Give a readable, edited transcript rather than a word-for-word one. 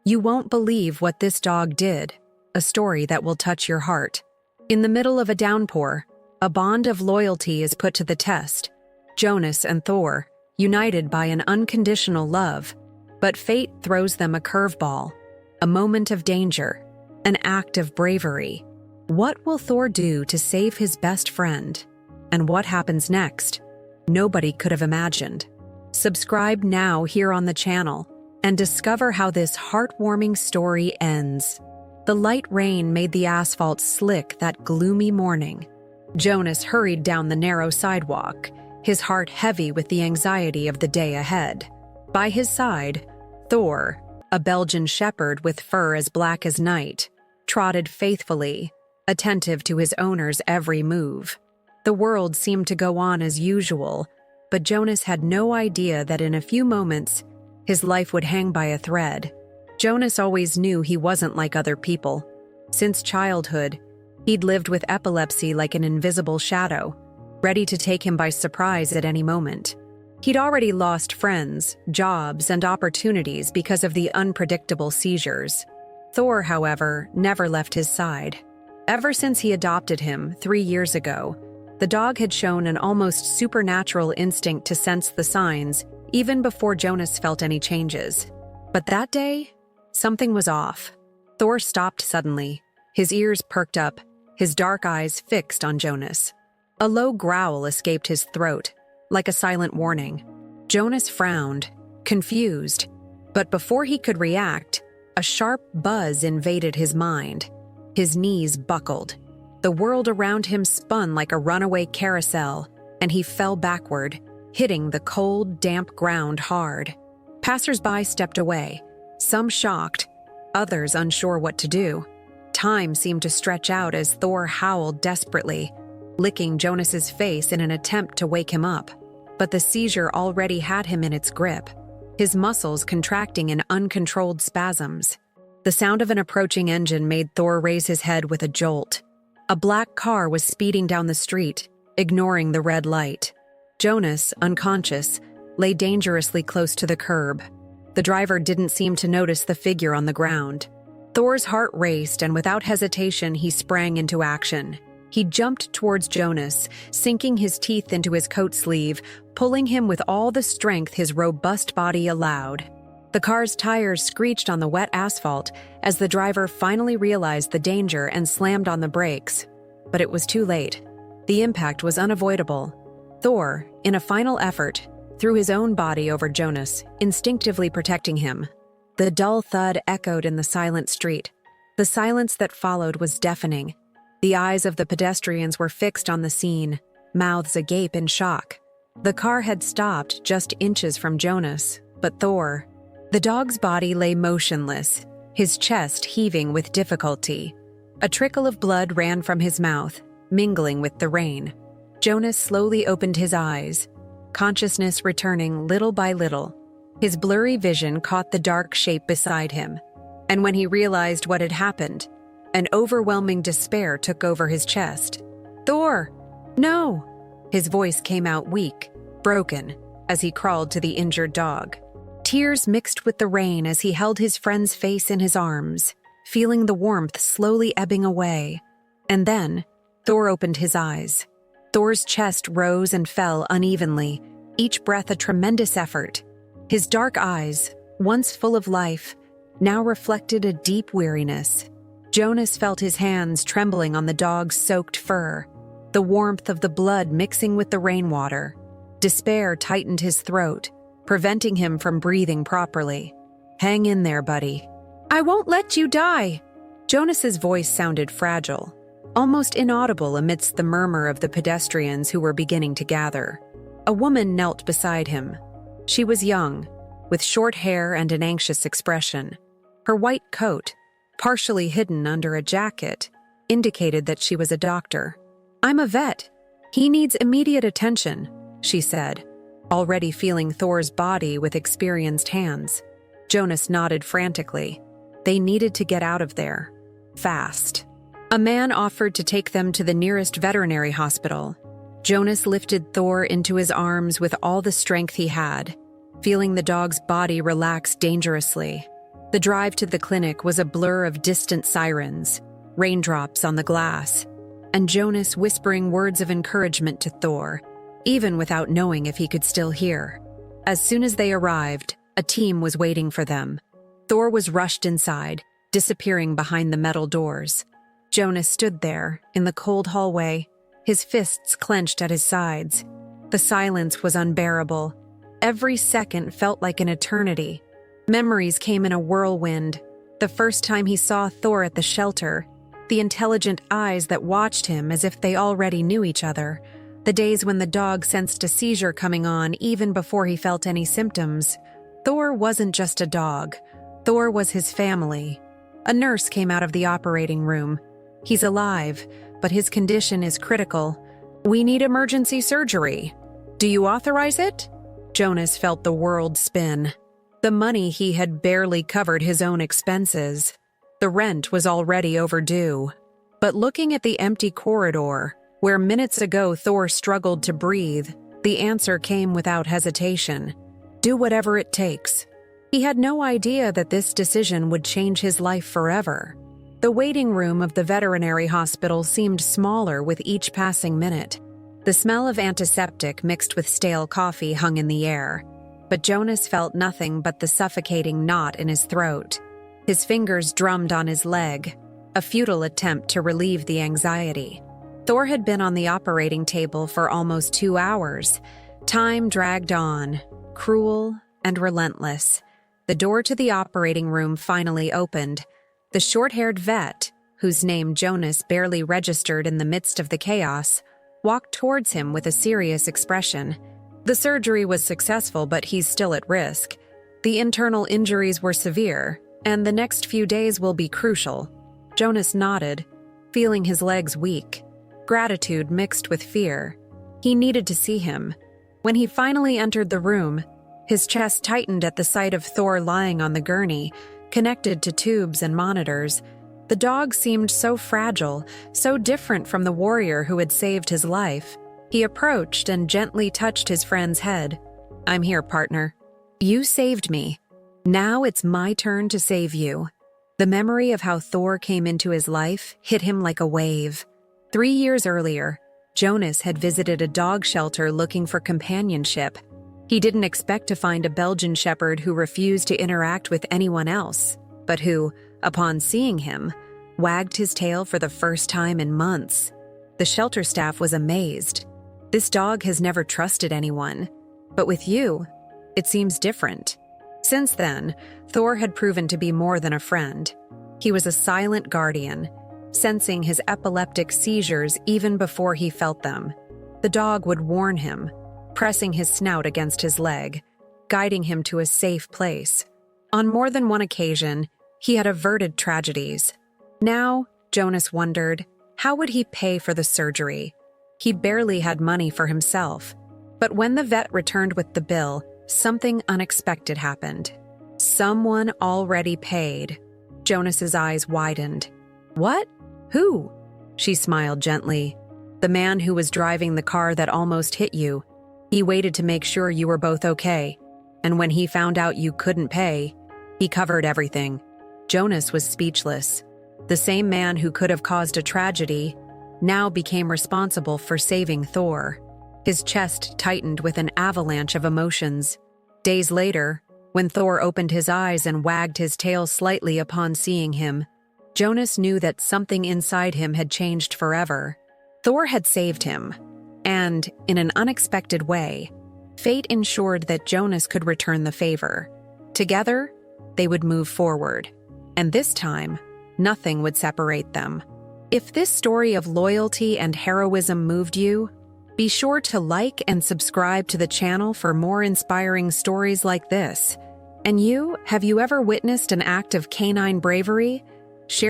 You won't believe what this dog did, a story that will touch your heart. In the middle of a downpour, a bond of loyalty is put to the test. Jonas and Thor, united by an unconditional love, but fate throws them a curveball, a moment of danger, an act of bravery. What will Thor do to save his best friend? And what happens next? Nobody could have imagined. Subscribe now here on the channel and discover how this heartwarming story ends. The light rain made the asphalt slick that gloomy morning. Jonas hurried down the narrow sidewalk, his heart heavy with the anxiety of the day ahead. By his side, Thor, a Belgian shepherd with fur as black as night, trotted faithfully, attentive to his owner's every move. The world seemed to go on as usual, but Jonas had no idea that in a few moments, his life would hang by a thread. Jonas always knew he wasn't like other people. Since childhood, he'd lived with epilepsy like an invisible shadow, ready to take him by surprise at any moment. He'd already lost friends, jobs, and opportunities because of the unpredictable seizures. Thor, however, never left his side. Ever since he adopted him 3 years ago, the dog had shown an almost supernatural instinct to sense the signs, even before Jonas felt any changes. But that day, something was off. Thor stopped suddenly, his ears perked up, his dark eyes fixed on Jonas. A low growl escaped his throat, like a silent warning. Jonas frowned, confused, but before he could react, a sharp buzz invaded his mind. His knees buckled. The world around him spun like a runaway carousel, and he fell backward, hitting the cold, damp ground hard. Passers-by stepped away, some shocked, others unsure what to do. Time seemed to stretch out as Thor howled desperately, licking Jonas's face in an attempt to wake him up. But the seizure already had him in its grip, his muscles contracting in uncontrolled spasms. The sound of an approaching engine made Thor raise his head with a jolt. A black car was speeding down the street, ignoring the red light. Jonas, unconscious, lay dangerously close to the curb. The driver didn't seem to notice the figure on the ground. Thor's heart raced, and without hesitation, he sprang into action. He jumped towards Jonas, sinking his teeth into his coat sleeve, pulling him with all the strength his robust body allowed. The car's tires screeched on the wet asphalt as the driver finally realized the danger and slammed on the brakes. But it was too late. The impact was unavoidable. Thor, in a final effort, threw his own body over Jonas, instinctively protecting him. The dull thud echoed in the silent street. The silence that followed was deafening. The eyes of the pedestrians were fixed on the scene, mouths agape in shock. The car had stopped just inches from Jonas, but Thor... The dog's body lay motionless, his chest heaving with difficulty. A trickle of blood ran from his mouth, mingling with the rain. Jonas slowly opened his eyes, consciousness returning little by little. His blurry vision caught the dark shape beside him, and when he realized what had happened, an overwhelming despair took over his chest. "Thor! No!" His voice came out weak, broken, as he crawled to the injured dog. Tears mixed with the rain as he held his friend's face in his arms, feeling the warmth slowly ebbing away. And then, Thor opened his eyes. Thor's chest rose and fell unevenly, each breath a tremendous effort. His dark eyes, once full of life, now reflected a deep weariness. Jonas felt his hands trembling on the dog's soaked fur, the warmth of the blood mixing with the rainwater. Despair tightened his throat, preventing him from breathing properly. "Hang in there, buddy. I won't let you die." Jonas's voice sounded fragile, almost inaudible amidst the murmur of the pedestrians who were beginning to gather. A woman knelt beside him. She was young, with short hair and an anxious expression. Her white coat, partially hidden under a jacket, indicated that she was a doctor. "I'm a vet. He needs immediate attention," she said, already feeling Thor's body with experienced hands. Jonas nodded frantically. They needed to get out of there. Fast. A man offered to take them to the nearest veterinary hospital. Jonas lifted Thor into his arms with all the strength he had, feeling the dog's body relax dangerously. The drive to the clinic was a blur of distant sirens, raindrops on the glass, and Jonas whispering words of encouragement to Thor, even without knowing if he could still hear. As soon as they arrived, a team was waiting for them. Thor was rushed inside, disappearing behind the metal doors. Jonas stood there, in the cold hallway, his fists clenched at his sides. The silence was unbearable. Every second felt like an eternity. Memories came in a whirlwind. The first time he saw Thor at the shelter, the intelligent eyes that watched him as if they already knew each other. The days when the dog sensed a seizure coming on even before he felt any symptoms. Thor wasn't just a dog. Thor was his family. A nurse came out of the operating room. He's alive, but his condition is critical. We need emergency surgery. Do you authorize it? Jonas felt the world spin. The money he had barely covered his own expenses. The rent was already overdue. But looking at the empty corridor, where minutes ago Thor struggled to breathe, the answer came without hesitation. Do whatever it takes. He had no idea that this decision would change his life forever. The waiting room of the veterinary hospital seemed smaller with each passing minute. The smell of antiseptic mixed with stale coffee hung in the air, but Jonas felt nothing but the suffocating knot in his throat. His fingers drummed on his leg, a futile attempt to relieve the anxiety. Thor had been on the operating table for almost 2 hours. Time dragged on, cruel and relentless. The door to the operating room finally opened. The short-haired vet, whose name Jonas barely registered in the midst of the chaos, walked towards him with a serious expression. The surgery was successful, but he's still at risk. The internal injuries were severe, and the next few days will be crucial. Jonas nodded, feeling his legs weak. Gratitude mixed with fear. He needed to see him. When he finally entered the room, his chest tightened at the sight of Thor lying on the gurney, connected to tubes and monitors. The dog seemed so fragile, so different from the warrior who had saved his life. He approached and gently touched his friend's head. I'm here, partner. You saved me. Now it's my turn to save you. The memory of how Thor came into his life hit him like a wave. 3 years earlier, Jonas had visited a dog shelter looking for companionship. He didn't expect to find a Belgian shepherd who refused to interact with anyone else, but who, upon seeing him, wagged his tail for the first time in months. The shelter staff was amazed. This dog has never trusted anyone, but with you, it seems different. Since then, Thor had proven to be more than a friend. He was a silent guardian, sensing his epileptic seizures even before he felt them. The dog would warn him, pressing his snout against his leg, guiding him to a safe place. On more than one occasion, he had averted tragedies. Now, Jonas wondered, how would he pay for the surgery? He barely had money for himself. But when the vet returned with the bill, something unexpected happened. Someone already paid. Jonas's eyes widened. What? Who? She smiled gently. The man who was driving the car that almost hit you. He waited to make sure you were both okay. And when he found out you couldn't pay, he covered everything. Jonas was speechless. The same man who could have caused a tragedy now became responsible for saving Thor. His chest tightened with an avalanche of emotions. Days later, when Thor opened his eyes and wagged his tail slightly upon seeing him, Jonas knew that something inside him had changed forever. Thor had saved him, and, in an unexpected way, fate ensured that Jonas could return the favor. Together, they would move forward, and this time, nothing would separate them. If this story of loyalty and heroism moved you, be sure to like and subscribe to the channel for more inspiring stories like this. And you, have you ever witnessed an act of canine bravery?